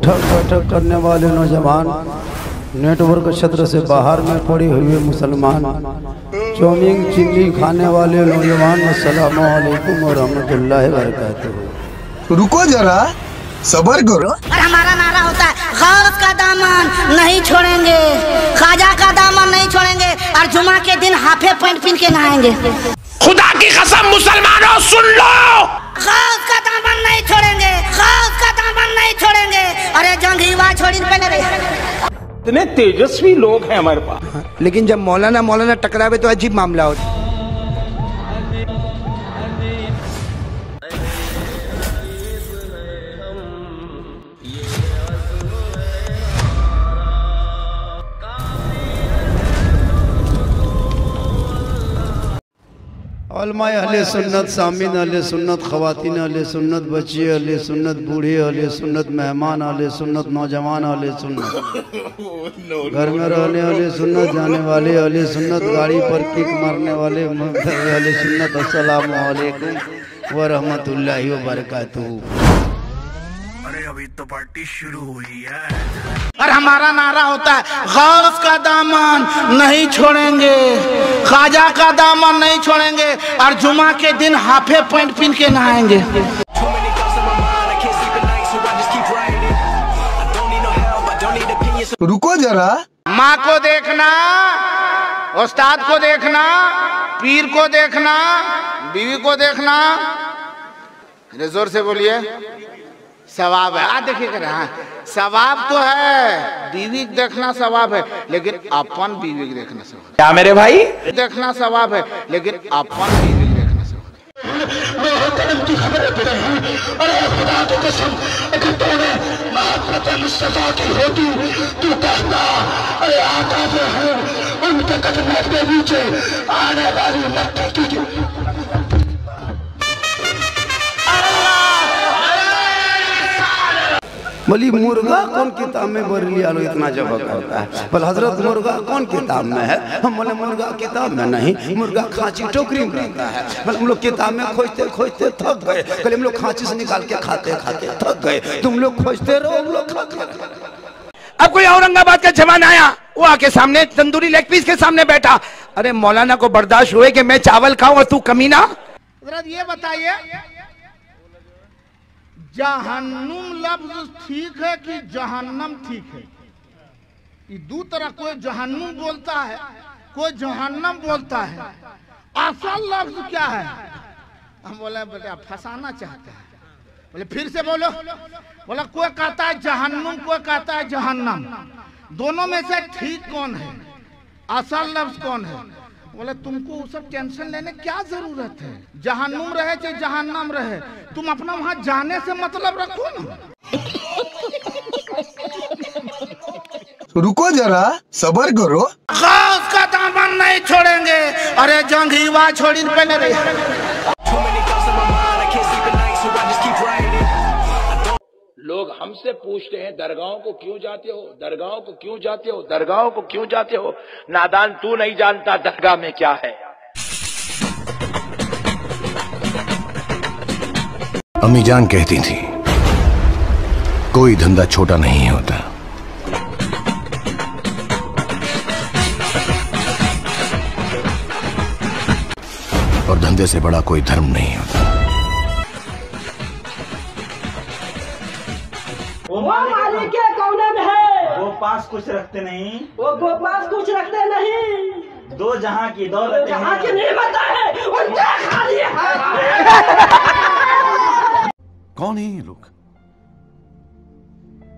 उठक बैठक करने वाले नौजवान, नेटवर्क क्षेत्र से बाहर में पड़े हुए मुसलमान, चौमिंग चिल्ली खाने वाले नौजवान, अस्सलामु अलैकुम व रहमतुल्लाहि व बरकातुहू। रुको जरा, सब्र करो। और हमारा नारा होता है गौस का दामन नहीं छोड़ेंगे, ख्वाजा का दामन नहीं छोड़ेंगे, और जुमा के दिन हाफे पैंट पहन के नहाएंगे। खुदा की कसम मुसलमानों सुन लो, गौस का दामन नहीं छोड़ेंगे, गौस का दामन नहीं छोड़ेंगे। अरे जंगीवा छोड़ी पहले रहे। इतने तेजस्वी लोग हैं हमारे पास, लेकिन जब मौलाना टकरावे तो अजीब मामला होता। उलमाए अहले सुन्नत, सामीन अहले सुन्नत, ख़वातीन अहले सुन्नत, बच्चे अहले सुन्नत, बूढ़े अहले सुन्नत, मेहमान अहले सुन्नत, नौजवान अहले सुन्नत, घर में रहने वाले सुन्नत, जाने वाले अहले सुन्नत, गाड़ी पर किक मारने वाले अहले सुन्नत, अस्सलामु अलैकुम व रहमतुल्लाहि व बरकातुहू। अरे अभी तो पार्टी शुरू हुई है। और हमारा नारा होता है गौस का दामन नहीं छोड़ेंगे, ख्वाजा का दामन नहीं छोड़ेंगे, और जुमा के दिन हाफे पैंट पहन के नहाएंगे। रुको जरा, माँ को देखना, उस्ताद को देखना, पीर को देखना, बीवी को देखना, जोर से बोलिए, सवाब है। देखिए सवाब तो है, बीवी देखना सवाब है, लेकिन अपन बीवी देखना सवाब है। क्या मेरे भाई? देखना सवाब है, लेकिन अपन बीवी देखना सवाब है। की खबरें पड़े हैं। अरे खुदा की कसम, अगर तूने मोहब्बत मुस्तफा की होती तू कहता अरे आका जो है उनके कदमों के नीचे आने वाली मट्टी की बोली मुर्गा कौन किताब में बरली आलो इतना जब करता है? बोल हजरत मुर्गा कौन किताब में है? हम बोले मुर्गा किताब में नहीं, मुर्गा खांची टोकरी में रहता है। बोले हम लोग किताब में खोजते खोजते थक गए, कल हम लोग खांची से निकाल के खाते खाते थक गए, तुम लोग खोजते रहो हम लोग खाते रहो। अब कोई औरंगाबाद का जवान आया, वो आके सामने तंदूरी लेग पीस के सामने बैठा, अरे मौलाना को बर्दाश्त हुए कि मैं चावल खाऊं और तू कमीना? ये बताइए जहन्नुम लफ्ज ठीक है कि जहन्नम ठीक है? ये दो तरह, कोई जहन्नुम बोलता है, कोई जहन्नम बोलता है। असल लफ्ज क्या है? हम बोले बेटा फंसाना चाहता है। बोले फिर से बोलो। बोला कोई कहता है जहन्नुम, कोई कहता है जहन्नम, दोनों में से ठीक कौन है? असल लफ्ज कौन है? बोले तुमको वो सब टेंशन लेने क्या जरूरत है? जहन्नुम रहे चाहे जहन्नम रहे, तुम अपना वहां जाने से मतलब रखो ना। रुको जरा, सब्र करो। गौस का दामन नहीं छोड़ेंगे, अरे जंगीवा छोड़ी पहले रही। लोग हमसे पूछते हैं दरगाहों को क्यों जाते हो, दरगाहों को क्यों जाते हो, दरगाहों को क्यों जाते हो? नादान तू नहीं जानता दरगाह में क्या है। अम्मी जान कहती थी कोई धंधा छोटा नहीं होता, और धंधे से बड़ा कोई धर्म नहीं होता। वो मालिक के कोने में है, वो पास कुछ रखते नहीं, वो पास कुछ रखते नहीं, दो जहां की दौलत, जहां की नेमत है उनके खाली है। कौन है ये लोग?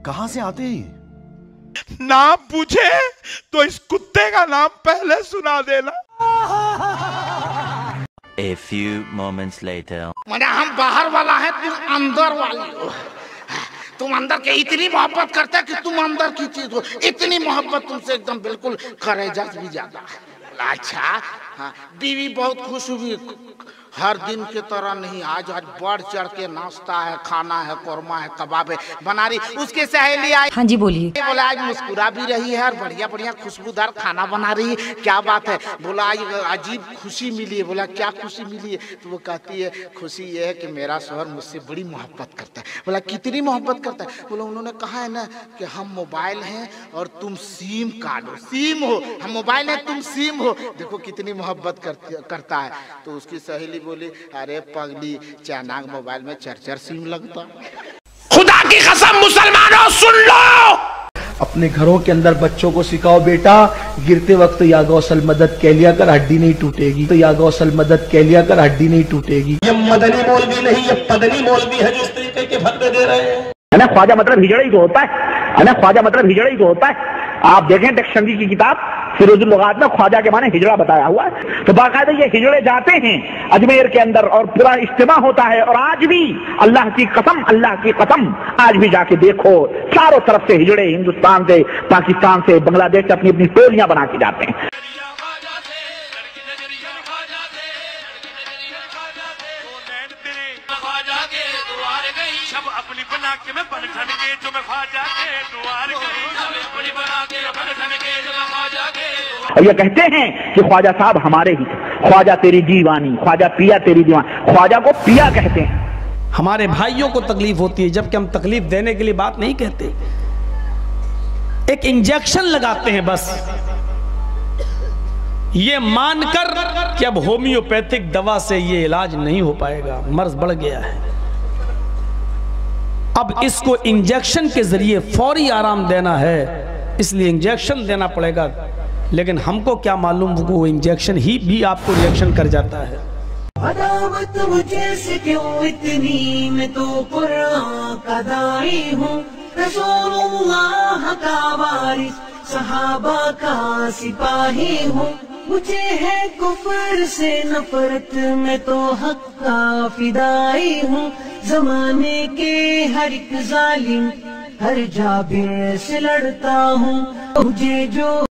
कहां से आते हैं? नाम पूछे तो इस कुत्ते का नाम पहले सुना देना। A few moments later. मना हम बाहर वाला है, तुम अंदर वाली हो। तुम अंदर के इतनी मोहब्बत करते हैं कि तुम अंदर की चीज हो, इतनी मोहब्बत तुमसे एकदम बिल्कुल करेजा भी ज्यादा। अच्छा हाँ, बीवी बहुत खुश हुई, हर दिन के तरह नहीं, आज बढ़ चढ़ के नाश्ता है, खाना है, कोरमा है, कबाब है बना रही। उसके सहेली आई, हाँ जी बोलिए। बोला आज मुस्कुरा भी रही है और बढ़िया बढ़िया खुशबूदार खाना बना रही है, क्या बात है? बोला आज अजीब खुशी मिली है। बोला क्या खुशी मिली है? तो वो कहती है खुशी ये है कि मेरा शौहर मुझसे बड़ी मोहब्बत करता है। बोला कितनी मोहब्बत करता है? बोला उन्होंने कहा है ना कि हम मोबाइल हैं और तुम सिम कार्ड हो, सिम हो, हम मोबाइल हैं तुम सिम हो, देखो कितनी मोहब्बत करता है। तो उसकी सहेली बोली अरे पगली चाइना मोबाइल में 4-4 सिम लगता। खुदा की कसम मुसलमानों सुन लो, अपने घरों के अंदर बच्चों को सिखाओ बेटा, गिरते वक्त या गौसल मदद कह लिया कर हड्डी नहीं टूटेगी, तो या गौसल मदद कह लिया कर हड्डी नहीं टूटेगी। ये मदनी मौलवी नहीं, ये पदनी मौलवी है जो इस तरीके के फतवे दे रहे हैं। है ना, ख्वाजा मतलब हिजड़ा ही तो होता है ना, ख्वाजा मतलब हिजड़ा ही तो होता है। आप देखें डिक्शनरी की किताब फिरोजुल लुगात में ख्वाजा के माने हिजड़ा बताया हुआ है। तो बाकायदा ये हिजड़े जाते हैं अजमेर के अंदर और पूरा इज्तिमा होता है। और आज भी अल्लाह की कसम आज भी जाके देखो, चारों तरफ से हिजड़े हिंदुस्तान से, पाकिस्तान से, बांग्लादेश से अपनी अपनी टोलियां बना के जाते हैं। और ये कहते हैं कि ख्वाजा साहब हमारे ही, ख्वाजा तेरी दीवानी, ख्वाजा पिया तेरी दीवानी, ख्वाजा को पिया कहते हैं। हमारे भाइयों को तकलीफ होती है, जबकि हम तकलीफ देने के लिए बात नहीं कहते, एक इंजेक्शन लगाते हैं बस, ये मानकर कि अब होम्योपैथिक दवा से ये इलाज नहीं हो पाएगा, मर्ज बढ़ गया है, अब इसको इंजेक्शन के जरिए फौरी आराम देना है, इसलिए इंजेक्शन देना पड़ेगा। लेकिन हमको क्या मालूम वो इंजेक्शन ही भी आपको रिएक्शन कर जाता है। अदावत मुझे से क्यों इतनी, मैं तो कुरान का दाई हूँ, रसूलुल्लाह का वारिस, सहाबा का सिपाही हूँ, मुझे है कुफर से नफरत, मैं तो हक का फिदाई हूँ, जमाने के हर एक जालिम हर जाबिर से लड़ता हूँ, मुझे जो